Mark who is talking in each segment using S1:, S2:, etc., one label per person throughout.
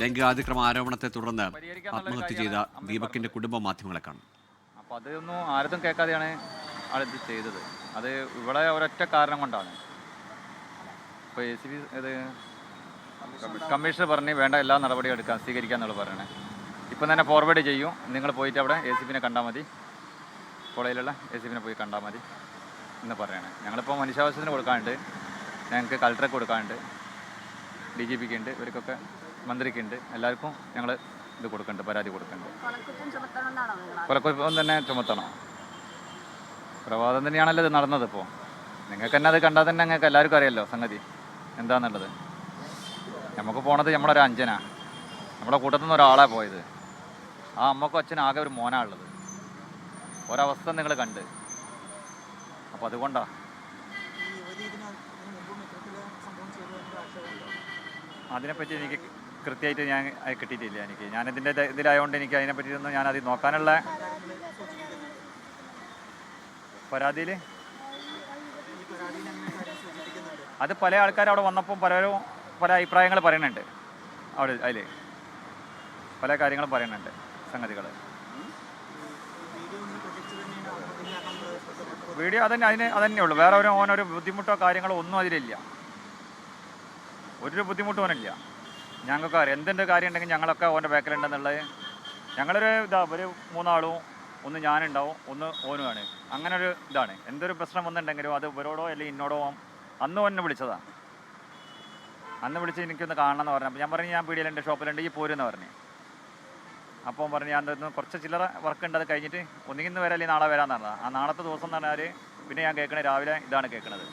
S1: ലൈംഗികാതിക്രമ ആരോപണത്തെ തുടർന്ന് ആത്മഹത്യ ചെയ്ത ദീപകിന്റെ കുടുംബ മാധ്യമങ്ങളെ കാണും.
S2: അപ്പോൾ അതൊന്നും ആരും കേൾക്കാതെയാണ് ആളിത് ചെയ്തത്. അത് ഇവിടെ ഒരൊറ്റ കാരണം കൊണ്ടാണ്. ഇപ്പോൾ ACP ഇത് കമ്മീഷണർ പറഞ്ഞ് വേണ്ട എല്ലാ നടപടിയും എടുക്കാൻ സ്വീകരിക്കാന്നുള്ള പറയണേ. ഇപ്പം തന്നെ ഫോർവേഡ് ചെയ്യും. നിങ്ങൾ പോയിട്ട് അവിടെ ACPനെ കണ്ടാൽ മതി, കോളേജിലുള്ള ACPനെ പോയി കണ്ടാൽ മതി എന്ന് പറയണേ. ഞങ്ങളിപ്പോൾ മനുഷ്യാവകാശത്തിന് കൊടുക്കാനുണ്ട്, ഞങ്ങൾക്ക് കളക്ടറെ കൊടുക്കാനുണ്ട്, DGPക്ക് ഉണ്ട്, ഇവർക്കൊക്കെ മന്ത്രിക്കുണ്ട്, എല്ലാവർക്കും ഞങ്ങൾ ഇത് കൊടുക്കുന്നുണ്ട്, പരാതി കൊടുക്കുന്നുണ്ട്. കൊലക്കുറ്റം തന്നെ ചുമത്തണം. കൊലപാതകം തന്നെയാണല്ലോ ഇത് നടന്നത്. ഇപ്പോൾ നിങ്ങൾക്ക് തന്നെ അത് കണ്ടാൽ തന്നെ ഞങ്ങൾക്ക് എല്ലാവർക്കും അറിയാമല്ലോ സംഗതി എന്താണെന്നുള്ളത്. നമുക്ക് പോണത് നമ്മളൊരു അഞ്ചനാ, നമ്മുടെ കൂട്ടത്തിൽ നിന്ന് ഒരാളാണ് പോയത്. ആ അമ്മക്കും അച്ഛനും ആകെ ഒരു മോനാ ഉള്ളത്. ഒരവസ്ഥ നിങ്ങൾ കണ്ട്. അപ്പോൾ അതുകൊണ്ടാണ് അതിനെപ്പറ്റി എനിക്ക് കൃത്യമായിട്ട് ഞാൻ കിട്ടിയിട്ടില്ല. ഞാനിതിൻ്റെ ഇതിലായതുകൊണ്ട് എനിക്ക് അതിനെപ്പറ്റിയൊന്നും ഞാനത് നോക്കാനുള്ള പരാതിയിൽ അത് പല ആൾക്കാർ അവിടെ വന്നപ്പോൾ പലരും പല അഭിപ്രായങ്ങൾ പറയുന്നുണ്ട്. അവിടെ അതിൽ പല കാര്യങ്ങളും പറയുന്നുണ്ട്, സംഗതികൾ. വീഡിയോ അതന്നെ ഉള്ളൂ. വേറെ ഓനൊരു ബുദ്ധിമുട്ടോ കാര്യങ്ങളോ ഒന്നും അതിലില്ല. ഒരു ബുദ്ധിമുട്ടും ഓനില്ല. ഞങ്ങൾക്ക് അറിയാം എന്തിൻ്റെ കാര്യം ഉണ്ടെങ്കിൽ ഞങ്ങളൊക്കെ ഓൻ്റെ ബാക്കിലുണ്ടെന്നുള്ളത്. ഞങ്ങളൊരു ഒരു മൂന്നാളും, ഒന്ന് ഞാനുണ്ടാവും, ഒന്ന് ഓനുമാണ്. അങ്ങനെ ഒരു ഇതാണ്. എന്തൊരു പ്രശ്നം വന്നിട്ടുണ്ടെങ്കിലും അത് ഇവരോടോ അല്ലെങ്കിൽ ഇന്നോടോ അന്ന് ഓനെ വിളിച്ചതാണ്. അന്ന് വിളിച്ച് എനിക്കൊന്ന് കാണണം എന്ന് പറഞ്ഞു. അപ്പോൾ ഞാൻ പറഞ്ഞു ഞാൻ പീടികയിലുണ്ട്, ഷോപ്പിലുണ്ട്, ഈ പോരെന്ന് പറഞ്ഞു. അപ്പോൾ പറഞ്ഞു ഞാൻ കുറച്ച് ചില്ലറ വർക്ക് ഉണ്ട്, അത് കഴിഞ്ഞിട്ട് ഒന്നുകിൽ ഇന്ന് വരാം അല്ലെങ്കിൽ നാളെ വരാമെന്ന് പറഞ്ഞത്. ആ നാളത്തെ ദിവസം എന്ന് പറഞ്ഞാൽ പിന്നെ ഞാൻ കേൾക്കണത് രാവിലെ ഇതാണ് കേൾക്കണത്.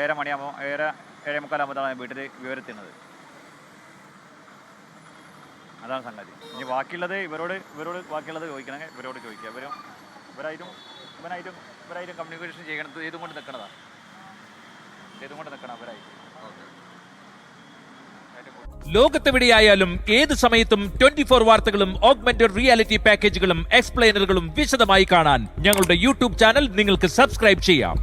S2: 7 മണിയാകുമ്പോൾ 7:45 വീട്ടിൽ വിവരത്തുന്നത്. അതാണ് സംഗതി. ഇനി ബാക്കിയുള്ളത് ഇവരോട് ബാക്കിയുള്ളത് ചോദിക്കണമെങ്കിൽ ഇവരോട് ചോദിക്കുക. ഇവരായിട്ടും കമ്മ്യൂണിക്കേഷൻ ചെയ്യണത് ഏതും കൊണ്ട് നിൽക്കണം അവരായിട്ട്.
S3: ലോകത്തെവിടെയായാലും ഏത് സമയത്തും 24 വാർത്തകളും ഓഗ്മെന്റഡ് റിയാലിറ്റി പാക്കേജുകളും എക്സ്പ്ലെയിനറുകളും വിശദമായി കാണാൻ ഞങ്ങളുടെ YouTube ചാനൽ നിങ്ങൾക്ക് സബ്സ്ക്രൈബ് ചെയ്യാം.